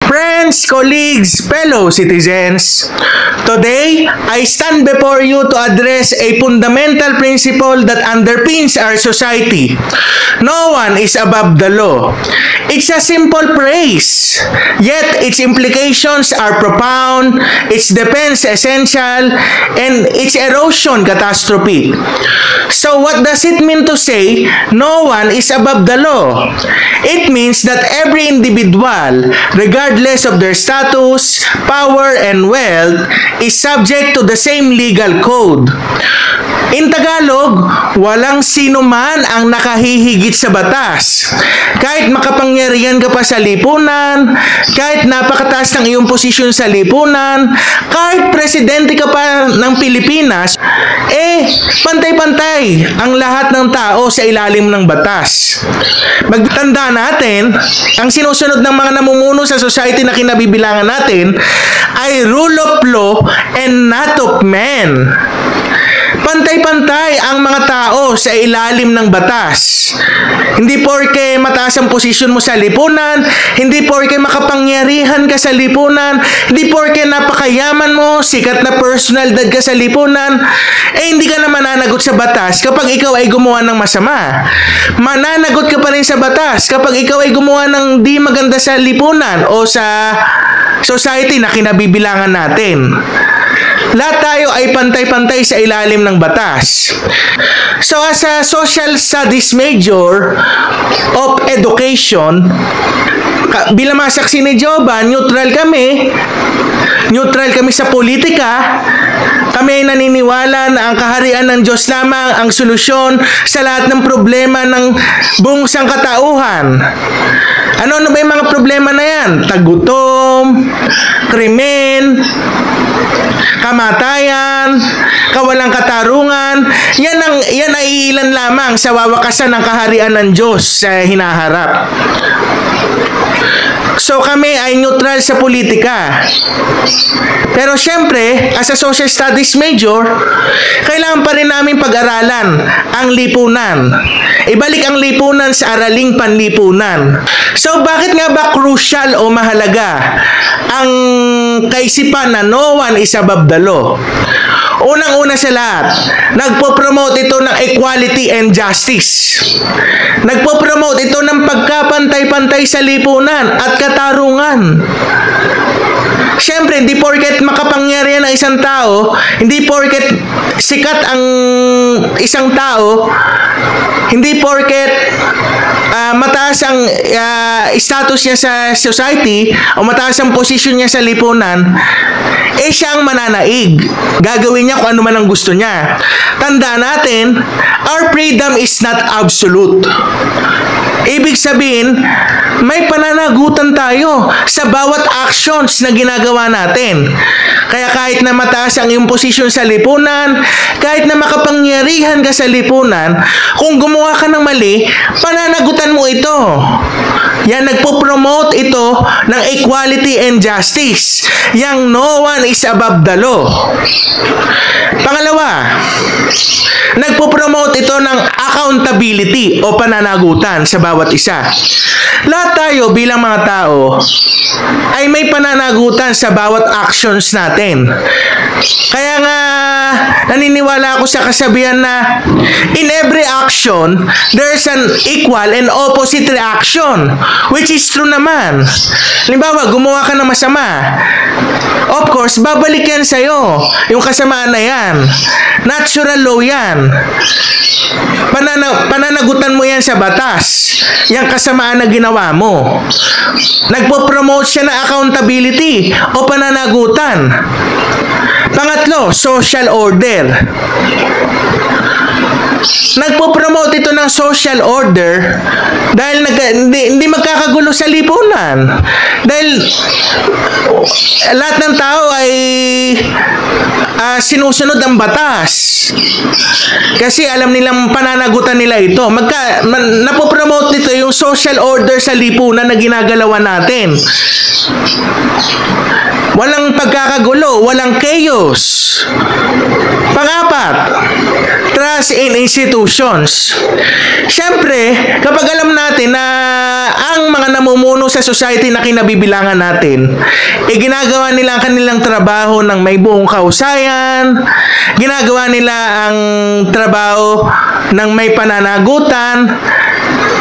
Friends, colleagues, fellow citizens, today I stand before you to address a fundamental principle that underpins our society. No one is above the law. It's a simple phrase, yet its implications are profound, its defense essential, and its erosion catastrophic. So what does it mean to say no one is above the law? It means that every individual, regardless of their status, power, and wealth, is subject to the same legal code. In Tagalog, walang sino man ang nakahihigit sa batas. Kahit makapangyarihan ka pa sa lipunan, kahit napakataas ng iyong posisyon sa lipunan, kahit presidente ka pa ng Pilipinas, pantay-pantay ang lahat ng tao sa ilalim ng batas. Magtanda natin, ang sinusunod ng mga namumuno sa society na kinabibilangan natin ay rule of law and not of men. Pantay-pantay ang mga tao sa ilalim ng batas. Hindi porke mataas ang posisyon mo sa lipunan, hindi porke makapangyarihan ka sa lipunan, hindi porke napakayaman mo, sikat na personalidad ka sa lipunan, hindi ka na mananagot sa batas kapag ikaw ay gumawa ng masama. Mananagot ka pa rin sa batas kapag ikaw ay gumawa ng di maganda sa lipunan o sa society na kinabibilangan natin. Lahat tayo ay pantay-pantay sa ilalim ng batas. So as a social studies major of education, bilang mga saksi ni Joban, neutral kami sa politika. Kami ay naniniwala na ang kaharian ng Diyos lamang ang solusyon sa lahat ng problema ng buong sangkatauhan. Ano ba yung mga problema na yan? Tagutom, krimen, kamatayan, kawalang katarungan, yan ay ilan lamang sa wawakasan ng kaharian ng Diyos sa hinaharap. So kami ay neutral sa politika. Pero syempre, as a social studies major, kailangan pa rin namin pag-aralan ang lipunan. Ibalik ang lipunan sa araling panlipunan. So bakit nga ba crucial o mahalaga ang kaisipan na no one is above the law? Unang-una sa lahat, nagpo-promote ito ng equality and justice. Nagpo-promote ito ng pagkapantay-pantay sa lipunan at katarungan. Siyempre, hindi porket makapangyarihan ng isang tao, hindi porket sikat ang isang tao, hindi porket mataas ang status niya sa society o mataas ang posisyon niya sa lipunan, siya ang mananaig. Gagawin niya kung ano man ang gusto niya. Tandaan natin, our freedom is not absolute. Ibig sabihin, may pananagutan tayo sa bawat actions na ginagawa natin. Kaya kahit na mataas ang iyong posisyon sa lipunan, kahit na makapangyarihan ka sa lipunan, kung gumawa ka ng mali, pananagutan mo ito. Yan, nagpo-promote ito ng equality and justice. Yang no one is above the law. Pangalawa, nagpo-promote ito ng accountability o pananagutan sa bawat isa. Lahat tayo bilang mga tao ay may pananagutan sa bawat actions natin. Kaya nga, naniniwala ako sa kasabihan na in every action, there's an equal and opposite reaction, which is true naman. Halimbawa, gumawa ka ng masama. Of course, babalik yan sa'yo. Yung kasamaan na yan. Natural law yan. Pananagutan mo yan sa batas. Yung kasamaan na ginawa mo. Nagpo-promote siya ng accountability o pananagutan. Pangatlo, social order. Nagpo-promote ito ng social order dahil hindi magkakagulo sa lipunan. Dahil lahat ng tao ay sinusunod ang batas. Kasi alam nilang pananagutan nila ito. Napopromote nito yung social order sa lipunan na ginagalawan natin. Walang pagkakagulo, walang chaos. Pang-apat, trust in institutions. Siyempre, kapag alam natin na ang itong mga namumuno sa society na kinabibilangan natin, ginagawa nila ang kanilang trabaho ng may buong kahusayan, ginagawa nila ang trabaho ng may pananagutan,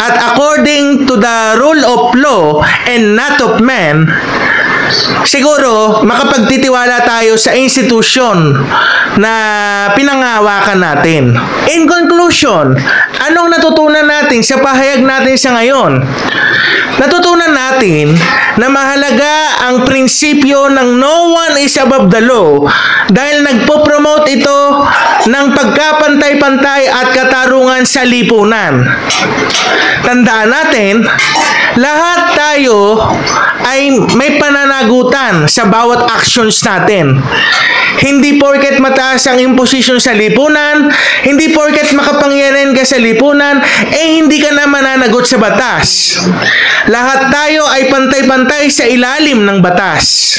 at according to the rule of law and not of man, siguro makapagtitiwala tayo sa institusyon na pinangahawakan natin. In conclusion, anong natutunan natin sa pahayag natin sa ngayon? Natutunan natin na mahalaga ang prinsipyo ng no one is above the law dahil nagpo-promote ito ng pagkapantay-pantay at katarungan sa lipunan. Tandaan natin, lahat tayo ay may pananagutan sa bawat actions natin. Hindi porket mataas ang imposition sa lipunan, hindi porket makapangyarihan ka sa lipunan, hindi ka na mananagot sa batas. Lahat tayo ay pantay-pantay sa ilalim ng batas.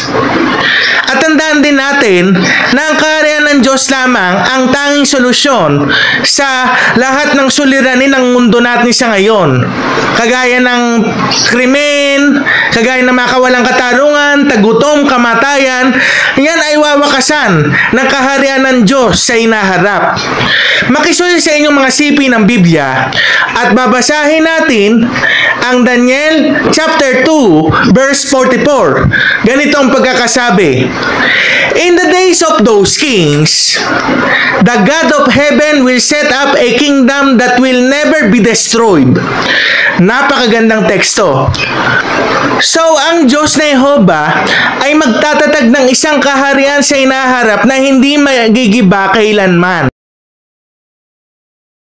At tandaan din natin na ang kaharian ng Diyos lamang ang tanging solusyon sa lahat ng suliranin ng mundo natin sa ngayon. Kagaya ng krimen, kagaya ng makawalang katarungan, tagutom, kamatayan, yan ay wawakasan ng kaharian ng Diyos sa inaharap. Makisuyo sa inyong mga sipi ng Biblia at babasahin natin ang Daniel chapter 2 verse 44. Ganito ang pagkakasabi: In the days of those kings, the God of heaven will set up a kingdom that will never be destroyed. Napakagandang teksto. So, ang Diyos na Jehovah ay magtatatag ng isang kaharian sa inaharap na hindi magigiba kailanman.